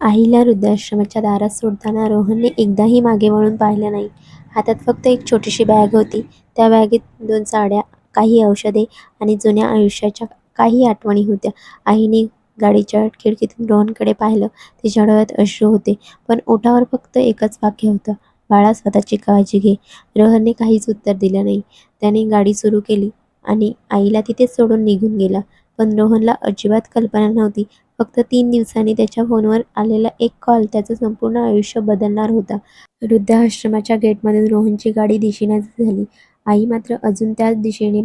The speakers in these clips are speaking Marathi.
आईला वृद्धाश्रमाच्या दारात सोडताना रोहनने एकदाही मागे वळून पाहिलं नाही. हातात फक्त एक छोटीशी बॅग होती. त्या बॅगेत 2 साड्या, काही औषधे आणि जुन्या आयुष्याच्या काही आठवणी होत्या. आईने गाडीच्या खिडकीतून रोहनकडे पाहिलं. तिच्या डोळ्यात अश्रू होते, पण ओठावर फक्त एकच वाक्य होतं, "बाळा, स्वतःची काळजी घे." रोहनने काहीच उत्तर दिलं नाही. त्याने गाडी सुरू केली आणि आईला तिथेच सोडून निघून गेला. पण रोहनला अजिबात कल्पना नव्हती, फक्त 3 दिवसांनी त्याच्या फोनवर आलेला एक कॉल त्याचं संपूर्ण आयुष्य बदलणार होता. वृद्धाश्रमाच्या गेटमधून रोहनची गाडी दिसेनाशी झाली. आई मात्र अजून त्याच दिशेने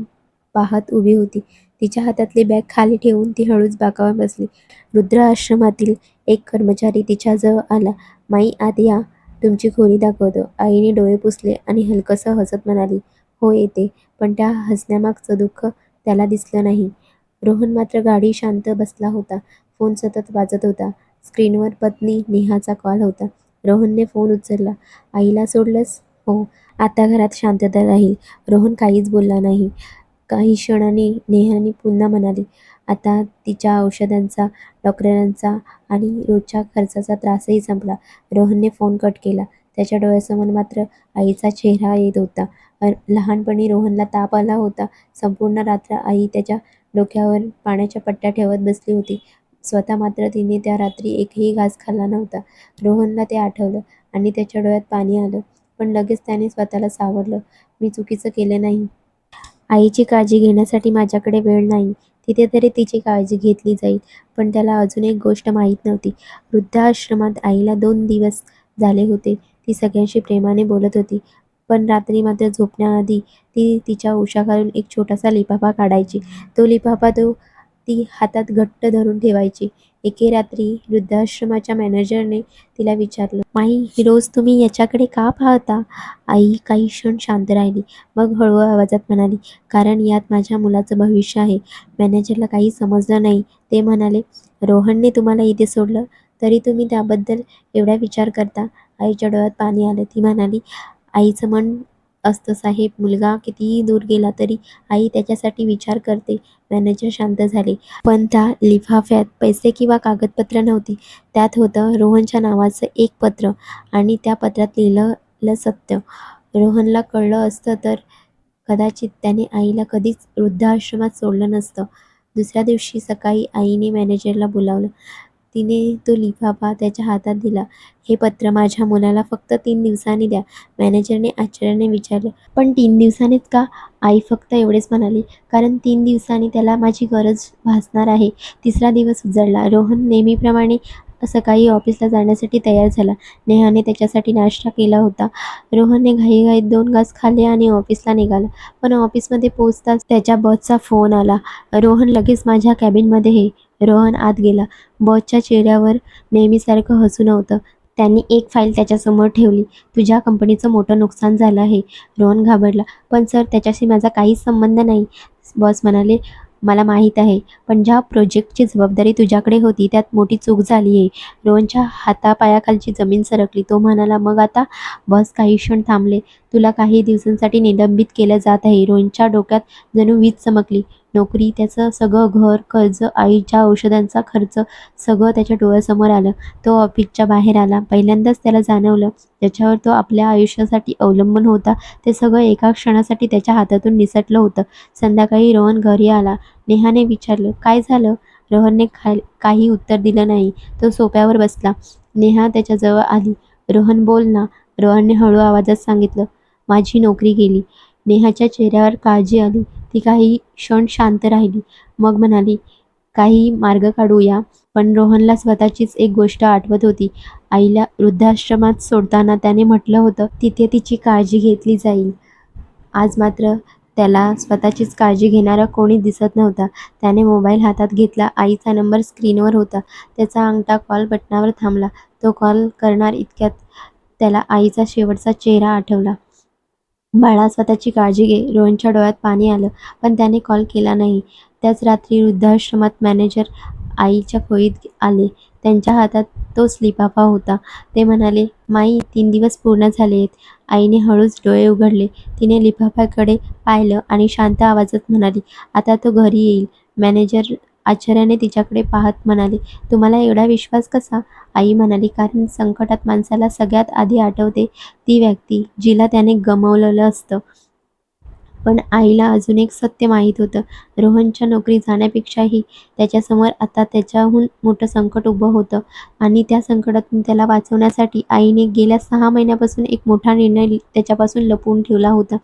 पाहत उभी होती. तिच्या हातातली बॅग खाली ठेवून ती हळूच बाकावर बसली. वृद्धाश्रमातील एक कर्मचारी तिच्याजवळ आला. "माई, आत या, तुमची खोली दाखवतो." आईने डोळे पुसले आणि हलकसं हसत म्हणाली, "हो, येते." पण त्या हसण्यामागचं दुःख त्याला दिसलं नाही. रोहन मात्र गाडी शांत बसला होता. फोन सतत वाजत होता. स्क्रीनवर पत्नी नेहाचा कॉल होता. रोहनने फोन उचलला. "आईला सोडलंस?" "हो." "आता घरात शांतता राहील." रोहन काहीच बोलला नाही. काही क्षणांनी नेहाने पुन्हा म्हणाली, "आता तिच्या औषधांचा, डॉक्टरांचा आणि रोजच्या खर्चाचा त्रासही संपला." रोहनने फोन कट केला. त्याच्या डोळ्यासमोर मात्र आईचा चेहरा येत होता. लहानपणी रोहनला ताप आला होता. संपूर्ण रात्र आई त्याच्या डोक्यावर पाण्याच्या पट्ट्या ठेवत बसली होती. स्वतः मात्र तिने त्या रात्री एकही घास खाल्ला नव्हता. रोहनला ते आठवलं आणि त्याच्या डोळ्यात पाणी आलं. पण लगेच त्याने स्वतःला सावरलं, "मी चुकीचं केलं नाही. आईची काळजी घेण्यासाठी माझ्याकडे वेळ नाही. तिथे तरी तिची काळजी घेतली जाईल." पण त्याला अजून एक गोष्ट माहीत नव्हती. वृद्धाश्रमात आईला 2 दिवस झाले होते. ती सगळ्यांशी प्रेमाने बोलत होती. पण रात्री मात्र झोपण्याआधी ती तिच्या उशाखालून एक छोटासा लिफाफा काढायची. तो लिफाफा ती हातात घट्ट धरून ठेवायची. एके रात्री वृद्धाश्रमाच्या मॅनेजरने तिला विचारलं, "माई, रोज तुम्ही याच्याकडे का पाहता?" आई काही क्षण शांत राहिली. मग हळू आवाजात म्हणाली, "कारण यात माझ्या मुलाचं भविष्य आहे." मॅनेजरला काही समजलं नाही. ते म्हणाले, "रोहनने तुम्हाला इथे सोडलं, तरी तुम्ही त्याबद्दल एवढा विचार करता?" आईच्या डोळ्यात पाणी आलं. ती म्हणाली, "आईचं मन असतं साहेब. मुलगा कितीही दूर गेला तरी आई त्याच्यासाठी विचार करते." मॅनेजर शांत झाले. पण त्या लिफाफ्यात पैसे किंवा कागदपत्र नव्हती. त्यात होतं रोहनच्या नावाचं एक पत्र आणि त्या पत्रात लिहिलेलं सत्य. रोहनला कळलं असतं तर कदाचित त्याने आईला कधीच वृद्धाश्रमात सोडलं नसतं. दुसऱ्या दिवशी सकाळी आईने मॅनेजरला बोलावलं. तिने तो लिफाफा त्याच्या हातात दिला. "हे पत्र माझ्या मुलाला फक्त 3 दिवसांनी द्या." मॅनेजरने आश्चर्याने विचारलं, "पण 3 दिवसांनीच का?" आई फक्त एवढेच म्हणाली, "कारण 3 दिवसांनी त्याला माझी गरज भासणार आहे." तिसरा दिवस उजळला. रोहन नेहमीप्रमाणे सकाळी ऑफिसला जाण्यासाठी तयार झाला. नेहाने त्याच्यासाठी नाश्ता केला होता. रोहनने घाईघाईत 2 घास खाल्ले आणि ऑफिसला निघाला. पण ऑफिसमध्ये पोहोचताच त्याच्या बॉसचा फोन आला. "रोहन, लगेच माझ्या कॅबिनमध्ये ये." रोहन आत गेला. बॉसच्या चेहऱ्यावर नेहमीसारखं हसू नव्हतं. त्यांनी एक फाईल त्याच्यासमोर ठेवली. "तुझ्या कंपनीचं मोठं नुकसान झालं आहे." रोहन घाबरला. "पण सर, त्याच्याशी माझा काहीच संबंध नाही." बॉस म्हणाले, "मला माहीत आहे, पण ज्या प्रोजेक्टची जबाबदारी तुझ्याकडे होती त्यात मोठी चूक झाली आहे." रोहनच्या हातापायाखालची जमीन सरकली. तो म्हणाला, "मग आता?" बॉस काही क्षण थांबले. "तुला काही दिवसांसाठी निलंबित केलं जात आहे." रोहनच्या डोक्यात जणू वीज चमकली. नोकरी, त्याचं सगळं घर, कर्ज, आईच्या औषधांचा खर्च, सगळं त्याच्या डोळ्यासमोर आलं. तो ऑफिसच्या बाहेर आला. पहिल्यांदाच त्याला जाणवलं, ज्याच्यावर तो आपल्या आयुष्यासाठी अवलंबून होता, ते सगळं एका क्षणासाठी त्याच्या हातातून निसटलं होतं. संध्याकाळी रोहन घरी आला. नेहाने विचारलं, "काय झालं?" रोहनने काही उत्तर दिलं नाही. तो सोफ्यावर बसला. नेहा त्याच्याजवळ आली. "रोहन, बोल ना." रोहनने हळू आवाजात सांगितलं, "माझी नोकरी गेली." नेहाच्या चेहऱ्यावर काळजी आली. ती काही क्षण शांत राहिली. मग म्हणाली, "काही मार्ग काढूया." पण रोहनला स्वतःचीच एक गोष्ट आठवत होती. आईला वृद्धाश्रमात सोडताना त्याने म्हटलं होतं, तिथे तिची काळजी घेतली जाईल. आज मात्र त्याला स्वतःचीच काळजी घेणारा कोणी दिसत नव्हता. त्याने मोबाईल हातात घेतला. आईचा नंबर स्क्रीनवर होता. त्याचा अंगठा कॉल बटनावर थांबला. तो कॉल करणार इतक्यात त्याला आईचा शेवटचा चेहरा आठवला. "बाळा, स्वतःची काळजी घे." रोहनच्या डोळ्यात पाणी आलं, पण त्याने कॉल केला नाही. त्याच रात्री वृद्धाश्रमात मॅनेजर आईच्या खोलीत आले. त्यांच्या हातात तोच लिफाफा होता. ते म्हणाले, "माई, 3 दिवस पूर्ण झाले आहेत." आईने हळूच डोळे उघडले. तिने लिफाफ्याकडे पाहिलं आणि शांत आवाजात म्हणाली, "आता तो घरी येईल." मॅनेजर आश्चर्याने तिच्याकडे पाहत म्हणाले, तुम्हाला एवढा विश्वास कसा? आई म्हणाली, कारण संकटात माणसाला सगळ्यात आधी आठवते ती व्यक्ती जिला त्याने गमावलेलं असतं. पण आईला अजून एक सत्य माहीत होतं. रोहनच्या नोकरी जाण्यापेक्षाही त्याच्यासमोर आता त्याच्याहून मोठं संकट उभं होतं आणि त्या संकटातून त्याला वाचवण्यासाठी आईने गेल्या 6 महिन्यापासून एक मोठा निर्णय त्याच्यापासून लपवून ठेवला होता.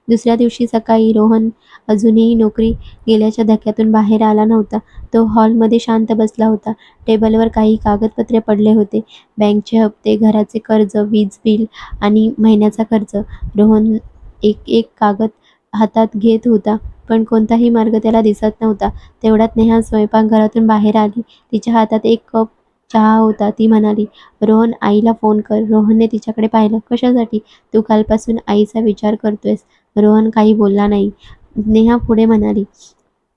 दुसऱ्या दिवशी सकाळी रोहन अजूनही नोकरी गेल्याच्या धक्क्यातून बाहेर आला नव्हता. तो हॉलमध्ये शांत बसला होता. टेबलवर काही कागदपत्रे पडले होते. बँकचे हप्ते, घराचे कर्ज, वीज बिल आणि महिन्याचा खर्च. रोहन एक एक कागद हातात घेत होता, पण कोणताही मार्ग त्याला दिसत नव्हता. तेवढ्यात नेहा स्वयंपाकघरातून बाहेर आली. तिच्या हातात एक कप चहा होता. ती म्हणाली, रोहन, आईला फोन कर. रोहनने तिच्याकडे पाहिलं. कशासाठी? तू कालपासून आईचा विचार करतोयस. रोहन काही बोलला नाही. नेहा पुढे म्हणाली,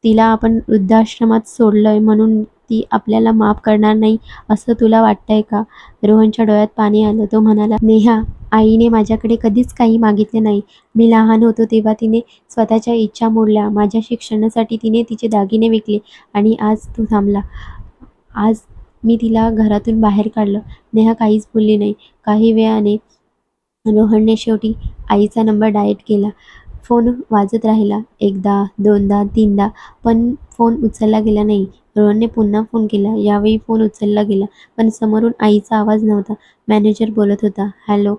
तिला आपण वृद्धाश्रमात सोडलंय म्हणून ती आपल्याला माफ करणार नाही असं तुला वाटतंय का? रोहनच्या डोळ्यात पाणी आलं. तो म्हणाला, नेहा, आईने माझ्याकडे कधीच काही मागितले नाही. मी लहान होतो तेव्हा तिने स्वतःच्या इच्छा मोडल्या. माझ्या शिक्षणासाठी तिने तिचे दागिने विकले आणि आज तू थांबला. आज मी तिला घरातून बाहेर काढलं. नेहा काहीच बोलली नाही. काही वेळाने रोहनने शेवटी आईचा नंबर डायल केला. फोन वाजत राहिला. एकदा, दोनदा, तीनदा, पण फोन उचलला गेला नाही. रोहनने पुन्हा फोन केला. यावेळी फोन उचलला गेला, पण समोरून आईचा आवाज नव्हता. मॅनेजर बोलत होता. हॅलो.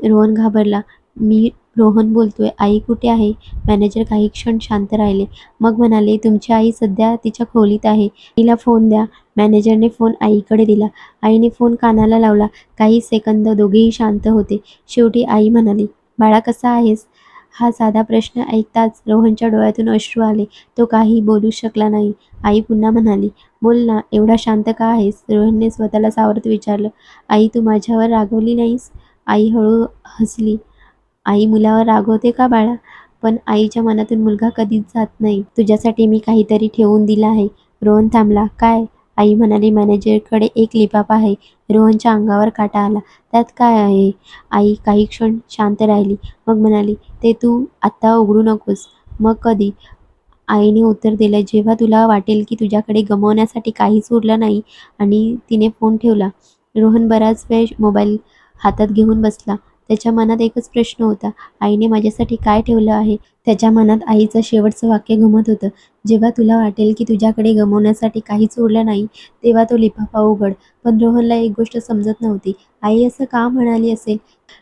रोहन घाबरला. मी रोहन बोलतोय. आई कुठे आहे? मॅनेजर काही क्षण शांत राहिले. मग म्हणाले, तुमची आई सध्या तिच्या खोलीत आहे. तिला फोन द्या. मॅनेजरने फोन आईकडे दिला. आईने फोन कानाला लावला. काही सेकंद दोघेही शांत होते. शेवटी आई म्हणाली, बाळा कसा आहेस? हा साधा प्रश्न ऐकताच रोहनच्या डोळ्यातून अश्रू आले. तो काही बोलू शकला नाही. आई पुन्हा म्हणाली, बोल ना, एवढा शांत का आहेस? रोहनने स्वतःला सावरत विचारलं. आई, तू माझ्यावर रागवली नाहीस? आई हळू हसली. आई मुलावर रागवते का बाळा? पण आईच्या मनातून मुलगा कधीच जात नाही. तुझ्यासाठी मी काहीतरी ठेवून दिलं आहे. रोहन थांबला. काय? आई म्हणाली, मॅनेजरकडे एक लिफाफा आहे. रोहनच्या अंगावर काटा आला. त्यात काय आहे? आई काही क्षण शांत राहिली. मग म्हणाली, ते तू आत्ता उघडू नकोस. मग कधी? आईने उत्तर दिलं, जेव्हा तुला वाटेल की तुझ्याकडे गमावण्यासाठी काहीच उरलं नाही. आणि तिने फोन ठेवला. रोहन बराच वेळ मोबाईल हातात घेऊन बसला. त्याच्या मनात एकच प्रश्न होता, आईने माझ्यासाठी काय ठेवलं आहे? त्याच्या मनात आईचं शेवटचं वाक्य घुमत होतं, जेव्हा तुला वाटेल की तुझ्याकडे गमावण्यासाठी काहीच उरलं नाही, तेव्हा तो लिफाफा उघड. पण रोहनला एक गोष्ट समजत नव्हती. आई असं का म्हणाली असेल?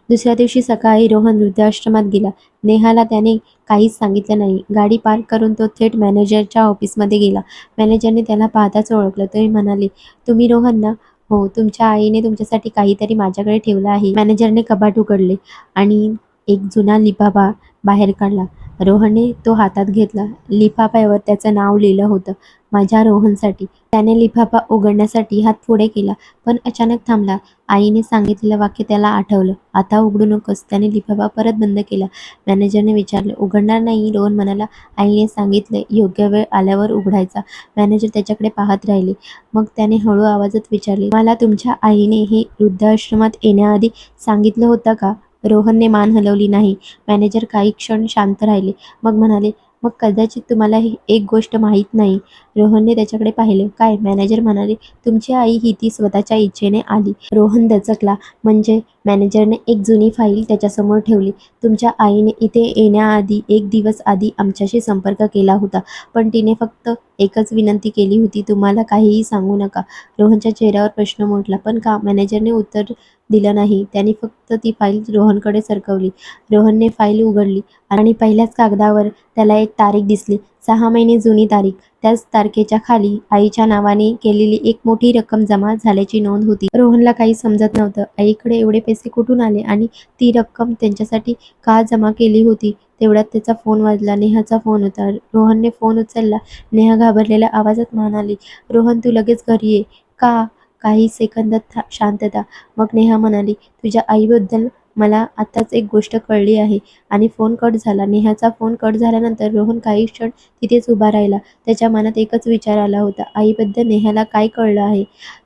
दुसऱ्या दिवशी सकाळी रोहन वृद्धाश्रमात गेला. नेहाला त्याने काहीच सांगितलं नाही. गाडी पार्क करून तो थेट मॅनेजरच्या ऑफिसमध्ये गेला. मॅनेजरने त्याला पाहताच ओळखलं. ते म्हणाले, तुम्ही रोहन ना? हो, तुमच्या आईने तुमच्यासाठी काहीतरी माझ्याकडे ठेवलं आहे. मॅनेजरने कपाट उघडले आणि एक जुना लिफाफा बाहेर काढला. रोहनने तो हातात घेतला. लिफाफ्यावर त्याचं नाव लिहिलं होतं, माझ्या रोहनसाठी. त्याने लिफाफा उघडण्यासाठी हात पुढे केला, पण अचानक थांबला. आईने सांगितलेलं वाक्य त्याला आठवलं. आता उघडू नकोस. त्याने लिफाफा परत बंद केला. मॅनेजरने विचारलं, उघडणार नाही? रोहन म्हणाला, आईने सांगितलं योग्य वेळ आल्यावर उघडायचा. मॅनेजर त्याच्याकडे पाहत राहिले. मग त्याने हळू आवाजात विचारले, मला तुमच्या आईने हे वृद्धाश्रमात येण्याआधी सांगितलं होतं का? रोहनने मान हलवली नाही. मॅनेजर काही क्षण शांत राहिले. मग म्हणाले, मग कदाचित तुम्हाला ही एक गोष्ट माहीत नाही. रोहनने त्याच्याकडे पाहिले. काय? मॅनेजर म्हणाले, तुमची आई ही ती स्वतःच्या इच्छेने आली. रोहन दचकला. म्हणजे? मॅनेजरने एक जुनी फाईल त्याच्यासमोर ठेवली. तुमच्या आईने इथे येण्याआधी 1 दिवस आधी आमच्याशी संपर्क केला होता, पण तिने फक्त एकच विनंती केली होती, तुम्हाला काहीही सांगू नका. रोहनच्या चेहऱ्यावर प्रश्न उमटला. पण का? मॅनेजरने उत्तर दिलं नाही. त्याने फक्त ती फाईल रोहनकडे सरकवली. रोहनने फाईल उघडली आणि पहिल्याच कागदावर त्याला एक तारीख दिसली. 6 महिने जुनी तारीख. त्याच तारखेच्या खाली आईच्या नावाने केलेली एक मोठी रक्कम जमा झाल्याची नोंद होती. रोहनला काही समजत नव्हतं. आईकडे एवढे पैसे कुठून आले आणि ती रक्कम त्यांच्यासाठी का जमा केली होती? तेवढ्यात त्याचा फोन वाजला. नेहाचा फोन होता. रोहनने फोन उचलला. नेहा घाबरलेल्या आवाजात म्हणाली, रोहन, तू लगेच घरी ये. का? काही सेकंद शांतता. मग नेहा म्हणाली, तुझ्या आईबद्दल मला आताच एक गोष्ट कळली आहे. आणि फोन कट झाला. नेहाचा फोन कट झाल्यानंतर रोहन काही क्षण तिथेच उभा राहिला. त्याच्या मनात एकच विचार आला होता, आईबद्दल नेहाला काय कळलं आहे?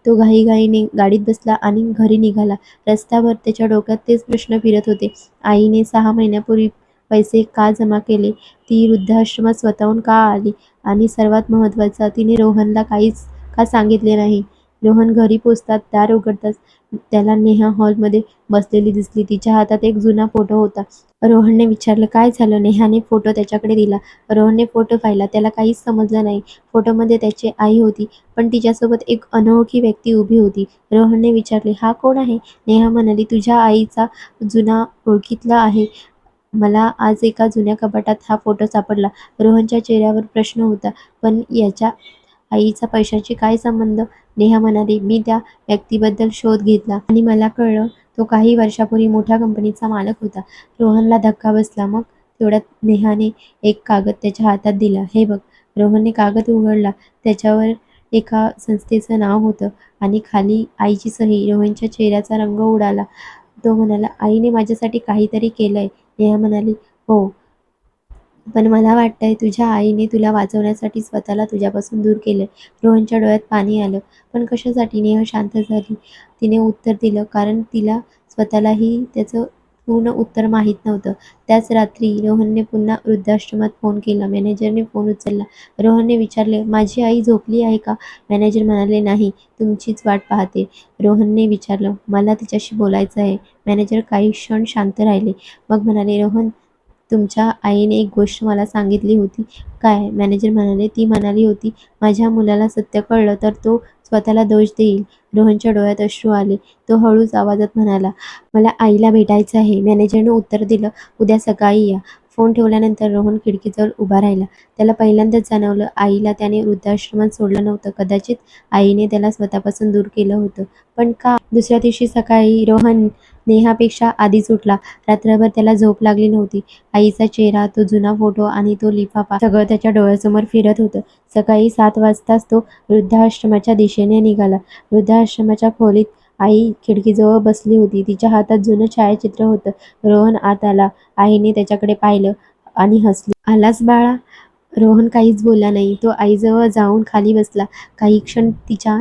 तो घाईघाईने गाडीत बसला आणि घरी निघाला. रस्त्यावर त्याच्या डोक्यात तेच प्रश्न फिरत होते. आईने 6 महिन्यापूर्वी पैसे का जमा केले, ती वृद्धाश्रमात स्वतःहून का आली आणि सर्वात महत्त्वाचं तिने रोहनला काहीच का सांगितले नाही. रोहन घरी पोचताच दार उघडताच त्याला नेहा हॉलमध्ये बसलेली दिसली. तिच्या हातात एक जुना फोटो होता. रोहनने विचारलं, काय झालं? नेहाने फोटो त्याच्याकडे दिला. रोहनने फोटो पाहिला. त्याला काहीच समजलं नाही. फोटोमध्ये त्याची आई होती, पण तिच्यासोबत एक अनोळखी व्यक्ती उभी होती. रोहनने विचारले, हा कोण आहे? नेहा म्हणाली, तुझ्या आईचा जुना ओळखीतला आहे. मला आज एका जुन्या कपाटात हा फोटो सापडला. रोहनच्या चेहऱ्यावर प्रश्न होता, पण याच्या आईचा पैशाशी काय संबंध? नेहा म्हणाली, मी त्या व्यक्तीबद्दल शोध घेतला आणि मला कळलं तो काही वर्षापूर्वी मोठ्या कंपनीचा मालक होता. रोहनला धक्का बसला. मग तेवढ्यात नेहाने एक कागद त्याच्या हातात दिला. हे बघ. रोहनने कागद उघडला. त्याच्यावर एका संस्थेचं नाव होतं आणि खाली आईची सही. रोहनच्या चेहऱ्याचा रंग उडाला. तो म्हणाला, आईने माझ्यासाठी काहीतरी केलंय. नेहा म्हणाली, हो, पण मला वाटतंय तुझ्या आईने तुला वाचवण्यासाठी स्वतःला तुझ्यापासून दूर केलंय. रोहनच्या डोळ्यात पाणी आलं. पण कशासाठी? नेहा शांत झाली. तिने उत्तर दिलं, कारण तिला स्वतःलाही त्याचं पूर्ण उत्तर माहीत नव्हतं. त्याच रात्री रोहनने पुन्हा वृद्धाश्रमात फोन केला. मॅनेजरने फोन उचलला. रोहनने विचारले, माझी आई झोपली आहे का? मॅनेजर म्हणाले, नाही, तुमचीच वाट पाहते. रोहनने विचारलं, मला तिच्याशी बोलायचं आहे. मॅनेजर काही क्षण शांत राहिले. मग म्हणाले, रोहन, तुमच्या आईने एक गोष्ट मला सांगितली होती. काय? मॅनेजर म्हणाले, ती म्हणाली होती, माझ्या मुलाला सत्य कळलं तर तो स्वतःला दोष देईल. रोहनच्या डोळ्यात अश्रू आले. तो हळूच आवाजात म्हणाला, मला आईला भेटायचं आहे. मॅनेजरने उत्तर दिलं, उद्या सकाळी या. फोन ठेवल्यानंतर रोहन खिडकीजवळ उभा राहिला. त्याला पहिल्यांदाच जाणवलं, आईला त्याने वृद्धाश्रमात सोडलं नव्हतं. कदाचित आईने त्याला स्वतःपासून दूर केलं होतं. पण का? दुसऱ्या दिवशी सकाळी रोहन नेहापेक्षा आधीच उठला. रात्रभर त्याला झोप लागली नव्हती. आईचा चेहरा, तो जुना फोटो आणि तो लिफाफा सगळं त्याच्या डोळ्यासमोर फिरत होतं. सकाळी 7 वाजताच तो वृद्धाश्रमाच्या दिशेने निघाला. वृद्धाश्रमाच्या खोलीत आई खिडकीजवळ बसली होती. तिच्या हातात जुनं छायाचित्र होतं. रोहन आत आला. आईने त्याच्याकडे पाहिलं आणि हसली. आलास बाळा? रोहन काहीच बोलला नाही. तो आईजवळ जाऊन खाली बसला. काही क्षण तिच्या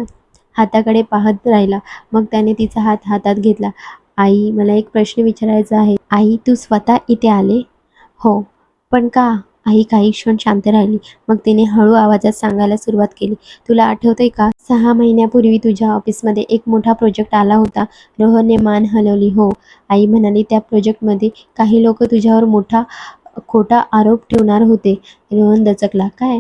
हाताकडे पाहत राहिला. मग त्याने तिचा हात हातात घेतला. आई, मला एक प्रश्न विचारायचा आहे. आई, तू स्वतः इथे आले? हो. पण का? आई काही क्षण शांत राहिली. मग तिने हळू आवाजात सांगायला सुरुवात केली, तुला आठवतंय का? 6 महिन्यापूर्वी तुझ्या ऑफिसमध्ये एक मोठा प्रोजेक्ट आला होता. रोहनने मान हलवली. हो. आई म्हणाली, त्या प्रोजेक्टमध्ये काही लोक तुझ्यावर मोठा खोटा आरोप ठेवणार होते. रोहन दचकला. काय?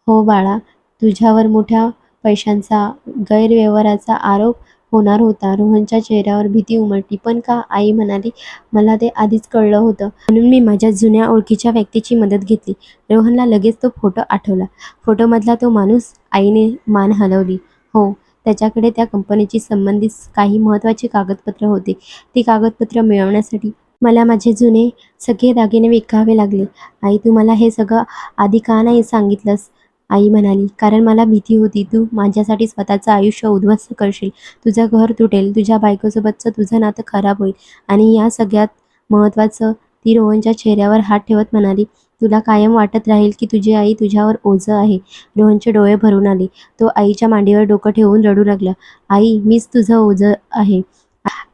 हो बाळा, तुझ्यावर मोठ्या पैशांचा गैरव्यवहाराचा आरोप होणार होता. रोहनच्या चेहऱ्यावर भीती उमटली. पण का? आई म्हणाली, मला ते आधीच कळलं होतं, म्हणून मी माझ्या जुन्या ओळखीच्या व्यक्तीची मदत घेतली. रोहनला लगेच तो फोटो आठवला. फोटोमधला तो माणूस? आईने मान हलवली. हो, त्याच्याकडे त्या कंपनीशी संबंधित काही महत्त्वाची कागदपत्र होती. ती कागदपत्र मिळवण्यासाठी मला माझे जुने सगळे दागिने विकावे लागले. आई, तू मला हे सगळं आधी का नाही सांगितलंस? आई म्हणाली, कारण मला भीती होती तू माझ्यासाठी स्वतःचं आयुष्य उद्ध्वस्त करशील. तुझं घर तुटेल, तुझ्या बायकोसोबतचं तुझं नातं खराब होईल आणि या सगळ्यात महत्त्वाचं, ती रोहनच्या चेहऱ्यावर हात ठेवत म्हणाली, तुला कायम वाटत राहील की तुझी आई तुझ्यावर ओझं आहे. रोहनचे डोळे भरून आले. तो आईच्या मांडीवर डोकं ठेवून रडू लागला. आई, मीच तुझं ओझं आहे.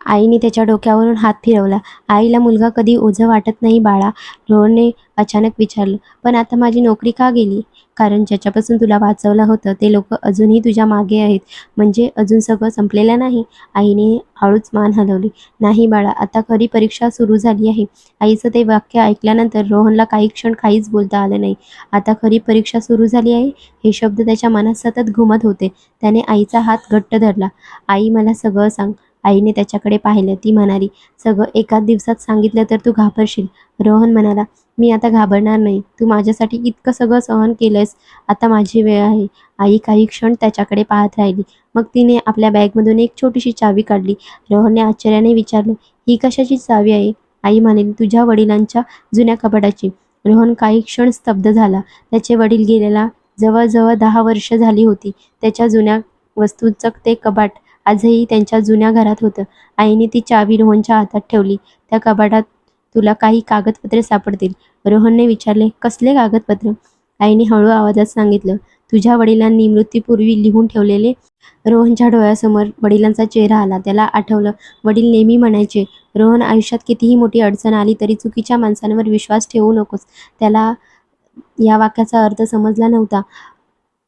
आईने त्याच्या डोक्यावरून हात फिरवला. आईला मुलगा कधी ओझं वाटत नाही बाळा. रोहनने अचानक विचारलं, पण आता माझी नोकरी का गेली? कारण ज्याच्यापासून तुला वाचवलं होतं ते लोक अजूनही तुझ्या मागे आहेत. म्हणजे अजून सगळं संपलेलं नाही? आईने हळूच मान हलवली. नाही बाळा, आता खरी परीक्षा सुरू झाली आहे. आईचं ते वाक्य ऐकल्यानंतर रोहनला काही क्षण काहीच बोलता आलं नाही. आता खरी परीक्षा सुरू झाली आहे, हे शब्द त्याच्या मनात सतत घुमत होते. त्याने आईचा हात घट्ट धरला. आई, मला सगळं सांग. आईने त्याच्याकडे पाहिलं. ती म्हणाली, सगळं एकाच दिवसात सांगितलं तर तू घाबरशील. रोहन म्हणाला, मी आता घाबरणार नाही. तू माझ्यासाठी इतकं सगळं सहन केलंयस. आता माझी वेळ आहे. आई काही क्षण त्याच्याकडे पाहत राहिली. मग तिने आपल्या बॅगमधून एक छोटीशी चावी काढली. रोहनने आश्चर्याने विचारले, ही कशाची चावी आहे? आई म्हणाली, तुझ्या वडिलांच्या जुन्या कपाटाची. रोहन काही क्षण स्तब्ध झाला. त्याचे वडील गेलेला जवळजवळ 10 वर्ष झाली होती. त्याच्या जुन्या वस्तूंचं ते कपाट आजही त्यांच्या जुन्या घरात होतं. आईने ती चावी रोहनच्या हातात ठेवली. त्या कपाटात तुला काही कागदपत्रे सापडतील. रोहनने विचारले, कसले कागदपत्र? आईने हळू आवाजात सांगितलं, तुझ्या वडिलांनी मृत्यूपूर्वी लिहून ठेवलेले. रोहनच्या डोळ्यासमोर वडिलांचा चेहरा आला. त्याला आठवलं, वडील नेहमी म्हणायचे, रोहन, आयुष्यात कितीही मोठी अडचण आली तरी चुकीच्या माणसांवर विश्वास ठेवू नकोस. त्याला या वाक्याचा अर्थ समजला नव्हता.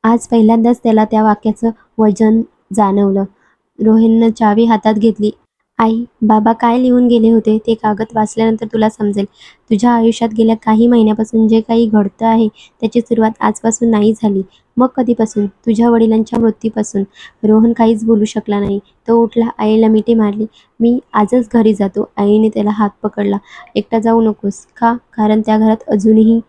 आज पहिल्यांदाच त्याला त्या वाक्याचं वजन जाणवलं. रोहननं चावी हातात घेतली. आई, बाबा काय लिहून गेले होते ते कागद वाचल्यानंतर तुला समजेल. तुझ्या आयुष्यात गेल्या काही महिन्यापासून जे काही घडतं आहे त्याची सुरुवात आजपासून नाही झाली. मग कधीपासून? तुझ्या वडिलांच्या मृत्यूपासून. रोहन काहीच बोलू शकला नाही. तो उठला, आईला मिठी मारली. मी आजच घरी जातो. आईने त्याला हात पकडला. एकटा जाऊ नकोस. का? कारण त्या घरात अजूनही.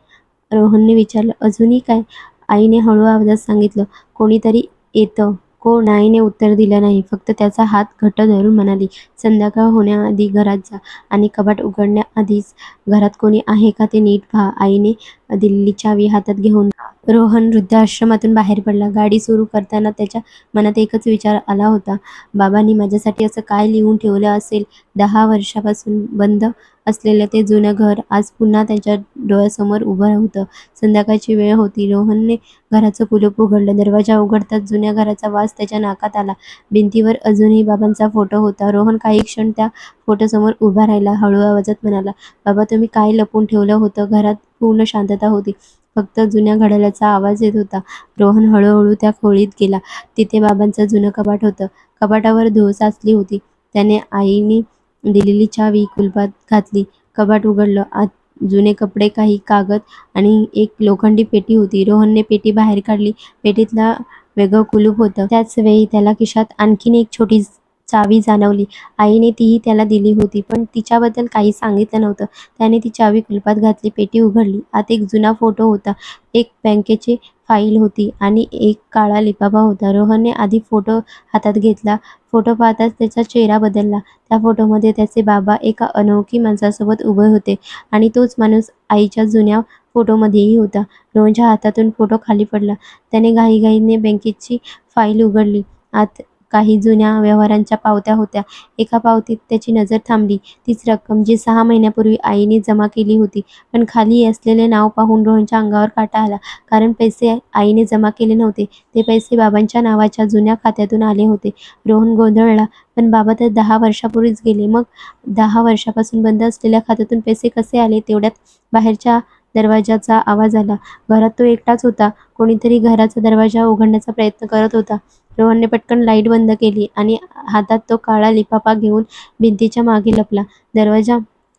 रोहनने विचारलं, अजूनही काय? आईने हळू आवाजात सांगितलं, कोणीतरी येतं. कोण? आईने उत्तर दिलं नाही. फक्त त्याचा हात घट्ट धरून म्हणाली, संध्याकाळ होण्याआधी घरात जा आणि कपाट उघडण्याआधीच घरात कोणी आहे का ते नीट पहा. आईने दिलेली चावी हातात घेऊन रोहन वृद्धाश्रमातून बाहेर पडला. गाडी सुरू करताना त्याच्या मनात एकच विचार आला होता, बाबांनी माझ्यासाठी असं काय लिहून ठेवलं असेल? 10 वर्षापासून बंद असलेलं ते जुनं घर आज पुन्हा त्याच्या डोळ्यासमोर उभं होतं. संध्याकाळची वेळ होती. रोहनने घराचं कुलूप उघडलं. दरवाजा उघडताच जुन्या घराचा वास त्याच्या नाकात आला. भिंतीवर अजूनही बाबांचा फोटो होता. रोहन काही क्षण त्या फोटोसमोर उभा राहिला. हळू आवाजात म्हणाला, बाबा, तुम्ही काय लपवून ठेवलं होतं? घरात पूर्ण शांतता होती. फक्त जुन्या घड्याळाचा आवाज येत होता. रोहन हळूहळू त्या खोलीत गेला. तिथे बाबांचं जुनं कपाट होतं. कपाटावर धूळ साचली होती. त्याने आईने दिलेली चावी कुलपात घातली. कपाट उघडलं. आत जुने कपडे, काही कागद आणि एक लोखंडी पेटी होती. रोहनने पेटी बाहेर काढली. पेटीतला वेगळं कुलूप होतं. त्याच वेळी त्याला खिशात आणखीन एक छोटी चावी जाणवली. आईने तीही त्याला दिली होती, पण तिच्याबद्दल काही सांगितलं नव्हतं. त्याने ती चावी कुलपात घातली. पेटी उघडली. आत एक जुना फोटो होता. एक बँकेची फाईल होती आणि एक काळा लिफाफा होता. रोहनने आधी फोटो हातात घेतला. फोटो पाहताच त्याचा चेहरा बदलला. त्या फोटोमध्ये त्याचे बाबा एका अनोळखी माणसासोबत उभे होते आणि तोच माणूस आईच्या जुन्या फोटोमध्येही होता. रोहनच्या हातातून फोटो खाली पडला. त्याने घाईघाईने बँकेची फाईल उघडली. आत काही जुन्या व्यवहारांच्या पावत्या होत्या. एका पावतीत त्याची नजर थांबली. तीच रक्कम जी 6 महिन्यापूर्वी आईने जमा केली होती. पण खाली असलेले नाव पाहून रोहनच्या अंगावर काटा आला. कारण पैसे आईने जमा केले नव्हते. ते पैसे बाबांच्या नावाच्या जुन्या खात्यातून आले होते. रोहन गोंधळला. पण बाबा तर 10 वर्षापूर्वीच गेले. मग 10 वर्षापासून बंद असलेल्या खात्यातून पैसे कसे आले? तेवढ्यात बाहेरच्या दरवाजाचा आवाज आला. घरात तो एकटाच होता. कोणीतरी घराचा दरवाजा उघडण्याचा प्रयत्न करत होता. रोहनने पटकन लाईट बंद केली आणि हातात तो काळा लिफाफा घेऊन भिंतीच्या मागे लपला. दरवाजा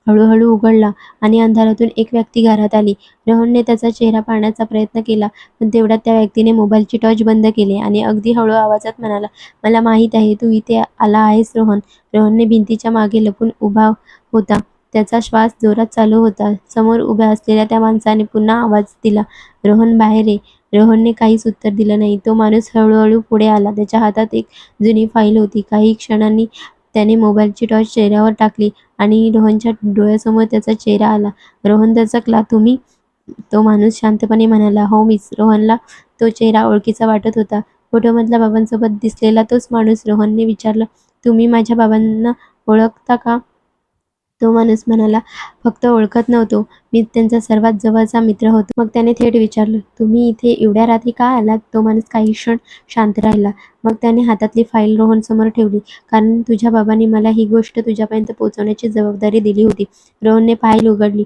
हळूहळू उघडला आणि अंधारातून एक व्यक्ती घरात आली. रोहनने त्याचा चेहरा पाहण्याचा प्रयत्न केला, पण तेवढ्यात त्या व्यक्तीने मोबाईलची टॉर्च बंद केली आणि अगदी हळू आवाजात म्हणाला, मला माहीत आहे तू इथे आला आहेस रोहन. रोहनने भिंतीच्या मागे लपून उभा होता. त्याचा श्वास जोरात चालू होता. समोर उभ्या असलेल्या त्या माणसाने पुन्हा आवाज दिला, रोहन, बाहेर ये. रोहनने काहीच उत्तर दिलं नाही. तो माणूस हळूहळू पुढे आला. त्याच्या हातात एक जुनी फाईल होती. काही क्षणांनी त्याने मोबाईलची टॉर्च चेहऱ्यावर टाकली आणि रोहनच्या डोळ्यासमोर त्याचा चेहरा आला. रोहन दचकला. तुम्ही? तो माणूस शांतपणे म्हणाला, हो मीच. रोहनला तो चेहरा ओळखीचा वाटत होता. फोटोमधला बाबांसोबत दिसलेला तोच माणूस. रोहनने विचारलं, तुम्ही माझ्या बाबांना ओळखता का? तो माणूस म्हणाला, फक्त ओळखत नव्हतो, मी त्यांचा सर्वात जवळचा मित्र होतो. मग त्याने थेट विचारलं, तुम्ही इथे एवढ्या रात्री का आलात? तो माणूस काही क्षण शांत राहिला. मग त्याने हातातली फाईल रोहनसमोर ठेवली. कारण तुझ्या बाबांनी मला ही गोष्ट तुझ्यापर्यंत पोहोचवण्याची जबाबदारी दिली होती. रोहनने फाईल उघडली.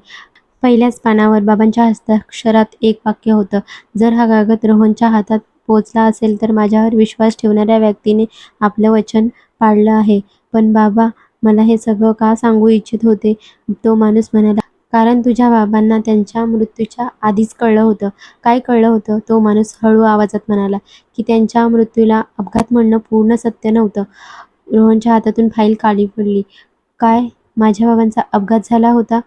पहिल्याच पानावर बाबांच्या हस्ताक्षरात एक वाक्य होतं, जर हा कागद रोहनच्या हातात पोहोचला असेल तर माझ्यावर विश्वास ठेवणाऱ्या व्यक्तीने आपलं वचन पाळलं आहे. पण बाबा मला हे सगळं का सांगू इच्छित होते? तो माणूस म्हणाला, कारण तुझ्या बाबांना त्यांच्या मृत्यूच्या आधीच कळलं होतं. काय कळलं होतं? तो माणूस हळू आवाजात म्हणाला, की त्यांच्या मृत्यूला अपघात म्हणणं पूर्ण सत्य नव्हतं. रोहनच्या हातातून फाईल खाली पडली. काय? माझ्या बाबांचा अपघात झाला होता?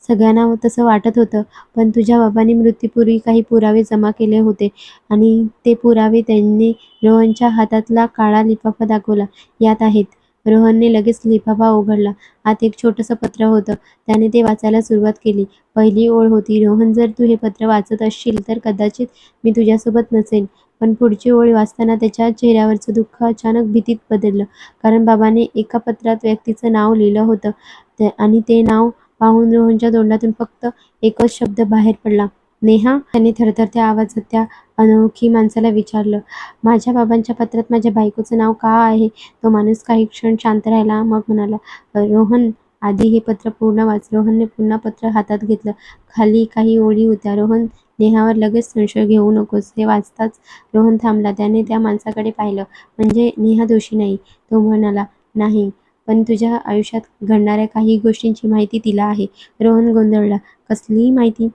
सगळ्यांना तसं वाटत होतं. पण तुझ्या बाबांनी मृत्यूपूर्वी काही पुरावे जमा केले होते आणि ते पुरावे त्यांनी रोहनच्या हातातला काळा लिफाफा दाखवला. यात आहेत. रोहनने लगेच लिफाफा उघडला. आत एक छोटंसं पत्र होतं. त्याने ते वाचायला सुरुवात केली. पहिली ओळ होती, रोहन, जर तू हे पत्र वाचत असशील तर कदाचित मी तुझ्यासोबत नसेन. पण पुढची ओळ वाचताना त्याच्या चेहऱ्यावरचं दुःख अचानक भीतीत बदललं. कारण बाबाने एका पत्रात व्यक्तीचं नाव लिहिलं होतं आणि ते नाव पाहून रोहनच्या तोंडातून फक्त एकच शब्द बाहेर पडला, नेहा, त्याने थरथरत्या आवाजात त्या अनोळखी माणसाला विचारलं. माझ्या बाबांच्या पत्रात माझ्या बायकोचं नाव का आहे? तो माणूस काही क्षण शांत राहिला, मग म्हणाला, रोहन, आधी हे पत्र पूर्ण वाच. रोहनने पुन्हा पत्र हातात घेतलं. खाली काही ओळी होत्या. रोहन, नेहावर लगेच संशय घेऊ नकोस. हे वाचताच रोहन थांबला. त्याने त्या माणसाकडे पाहिलं. म्हणजे नेहा दोषी नाही? तो म्हणाला, नाही, पण तुझ्या आयुष्यात घडणाऱ्या काही गोष्टींची माहिती तिला आहे. रोहन गोंधळला. कसली माहिती?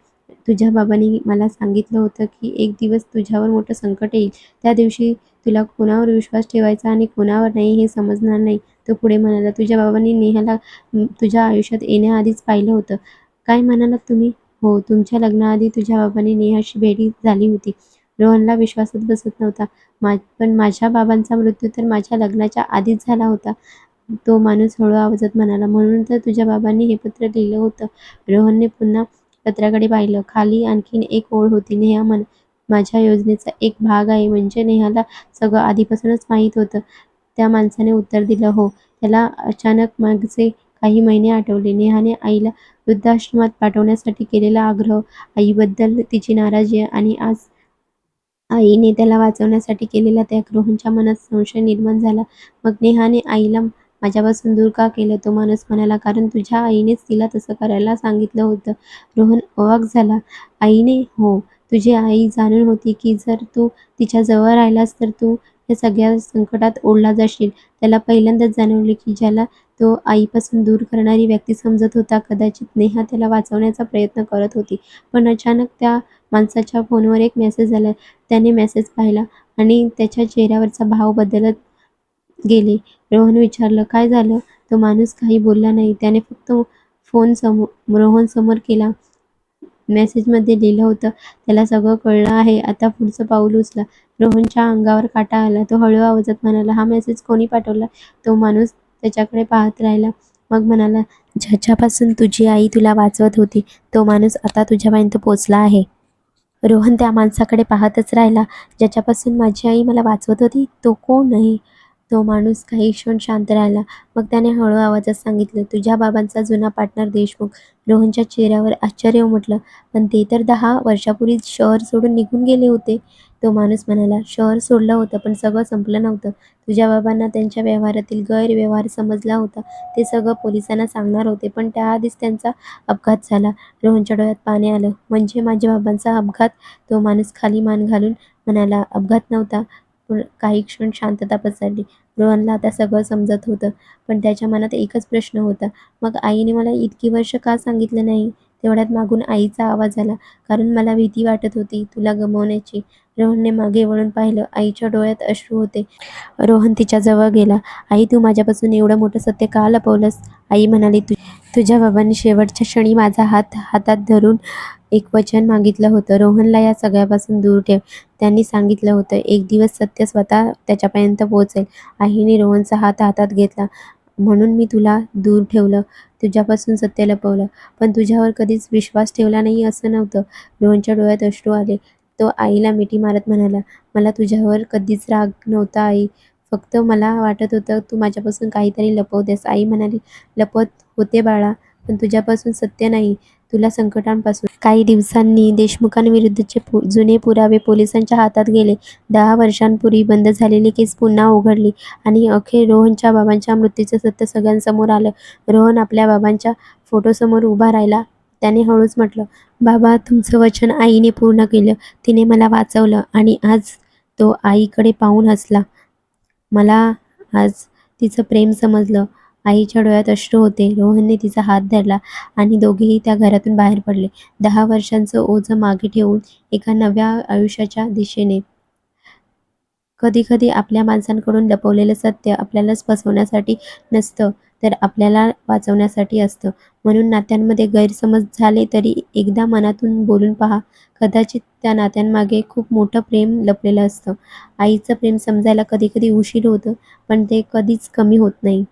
तुझ्या बाबांनी मला सांगितलं होतं की एक दिवस तुझ्यावर मोठं संकट येईल. त्या दिवशी तुला कोणावर विश्वास ठेवायचा आणि कोणावर नाही हे समजणार नाही. तो पुढे म्हणाला, तुझ्या बाबांनी नेहाला तुझ्या आयुष्यात येण्याआधीच पाहिलं होतं. काय म्हणालात तुम्ही? हो, तुमच्या लग्नाआधी तुझ्या बाबांनी नेहाशी भेट झाली होती. रोहनला विश्वासच बसत नव्हता. पण माझ्या बाबांचा मृत्यू तर माझ्या लग्नाच्या आधीच झाला होता. तो माणूस हळू आवाजात म्हणाला, म्हणून तर तुझ्या बाबांनी हे पत्र लिहिलं होतं. रोहनने पुन्हा पत्राकडे पाहिलं. खाली आणखीन एक ओळ होती. नेहा माझ्या योजनेचा एक भाग आहे. म्हणजे नेहाला सगळं आधीपासूनच माहीत होतं. त्या माणसाने उत्तर दिलं, हो. त्याला अचानक मागचे काही महिने आठवले. नेहाने आईला वृद्धाश्रमात पाठवण्यासाठी केलेला आग्रह, आईबद्दल तिची नाराजी आणि आज आईने त्याला वाचवण्यासाठी केलेला त्याग. रोहनच्या मनात संशय निर्माण झाला. मग नेहाने आईला माझ्यापासून दूर का केलं? तो माणूस म्हणाला, कारण तुझ्या आईनेच तिला तसं करायला सांगितलं होतं. रोहन अवाक झाला. आईने? हो. तुझी आई जाणून होती की जर तू तिच्या जवळ राहिलास तर तू या सगळ्या संकटात ओढला जाशील. त्याला पहिल्यांदाच जाणवले की ज्याला तो आईपासून दूर करणारी व्यक्ती समजत होता, कदाचित नेहा त्याला वाचवण्याचा प्रयत्न करत होती. पण अचानक त्या माणसाच्या फोनवर एक मेसेज आला. त्याने मेसेज पाहिला आणि त्याच्या चेहऱ्यावरचा भाव बदलत गेले. रोहन विचारलं, काय झालं? तो माणूस काही बोलला नाही. त्याने फक्त फोन रोहनसमोर केला. मेसेजमध्ये लिहिलं होतं, त्याला सगळं कळलं आहे. आता पुढचं पाऊल उचला. रोहनच्या अंगावर काटा आला. तो हळू आवाजात म्हणाला, हा मेसेज कोणी पाठवला? तो माणूस त्याच्याकडे पाहत राहिला. मग म्हणाला, ज्याच्यापासून तुझी आई तुला वाचवत होती. तो माणूस आता तुझ्यापर्यंत पोहोचला आहे. रोहन त्या माणसाकडे पाहतच राहिला. ज्याच्यापासून माझी आई मला वाचवत होती? तो कोण आहे? तो माणूस काही क्षण शांत राहिला. मग त्याने हळू आवाजात सांगितलं, तुझ्या बाबांचा जुना पार्टनर देशमुख. रोहनच्या चेहऱ्यावर आश्चर्य उमटलं. पण ते तर 10 वर्षापूर्वी शहर सोडून निघून गेले होते. तो माणूस म्हणाला, शहर सोडलं होतं, पण सगळं संपलं नव्हतं. तुझ्या बाबांना त्यांच्या व्यवहारातील गैरव्यवहार समजला होता. ते सगळं पोलिसांना सांगणार होते, पण त्याआधीच त्यांचा अपघात झाला. रोहनच्या डोळ्यात पाणी आलं. म्हणजे माझ्या बाबांचा अपघात? तो माणूस खाली मान घालून म्हणाला, अपघात नव्हता. पण काही क्षण शांतता पसरली. रोहनला आता सगळं समजत होतं. पण त्याच्या मनात एकच प्रश्न होता, मग आईने मला इतकी वर्ष का सांगितलं नाही? तेवढ्यात मागून आईचा आवाज आला, कारण मला भीती वाटत होती तुला गमावण्याची. रोहनने मागे वळून पाहिलं. आईच्या डोळ्यात अश्रू होते. रोहन तिच्याजवळ गेला. आई, तू माझ्यापासून एवढं मोठं सत्य का लपवलंस? आई म्हणाली, तुझ्या बाबांनी शेवटच्या क्षणी माझा हात हातात धरून एक वचन मागितलं होतं. रोहनला या सगळ्यापासून दूर ठेव. त्यांनी सांगितलं होतं, एक दिवस सत्य स्वतः त्याच्यापर्यंत पोहोचेल. आईने रोहनचा हात हातात घेतला. म्हणून मी तुला दूर ठेवलं, तुझ्यापासून सत्य लपवलं. पण तुझ्यावर कधीच विश्वास ठेवला नाही असं नव्हतं. रोहनच्या डोळ्यात अश्रू आले. तो आईला मिठी मारत म्हणाला, मला तुझ्यावर कधीच राग नव्हता आई. फक्त मला वाटत होतं तू माझ्यापासून काहीतरी लपवतेस. आई म्हणाली, लपवत होते बाळा, पण तुझ्यापासून सत्य नाही, तुला संकटांपासून. काही दिवसांनी देशमुखांविरुद्धचे जुने पुरावे पोलिसांच्या हातात गेले. 10 वर्षांपूर्वी बंद झालेली केस पुन्हा उघडली आणि अखेर रोहनच्या बाबांच्या मृत्यूचं सत्य सगळ्यांसमोर आलं. रोहन आपल्या बाबांच्या फोटोसमोर उभा राहिला. त्याने हळूच म्हटलं, बाबा, तुमचं वचन आईने पूर्ण केलं. तिने मला वाचवलं. आणि आज तो आईकडे पाहून हसला. मला आज तिचं प्रेम समजलं. आईच्या डोळ्यात अश्रू होते. रोहनने तिचा हात धरला आणि दोघेही त्या घरातून बाहेर पडले. 10 वर्षांचं ओझं मागे ठेवून एका नव्या आयुष्याच्या दिशेने. कधी-कधी आपल्या माणसांकडून लपवलेलं सत्य आपल्यालाच फसवण्यासाठी नसतं, तर आपल्याला वाचवण्यासाठी असतं. म्हणून नात्यांमध्ये गैरसमज झाले तरी एकदा मनातून बोलून पहा. कदाचित त्या नात्यांमागे खूप मोठं प्रेम लपलेलं असतं. आईचं प्रेम समजायला कधी-कधी उशीर होतो, पण ते कधीच कमी होत नाही.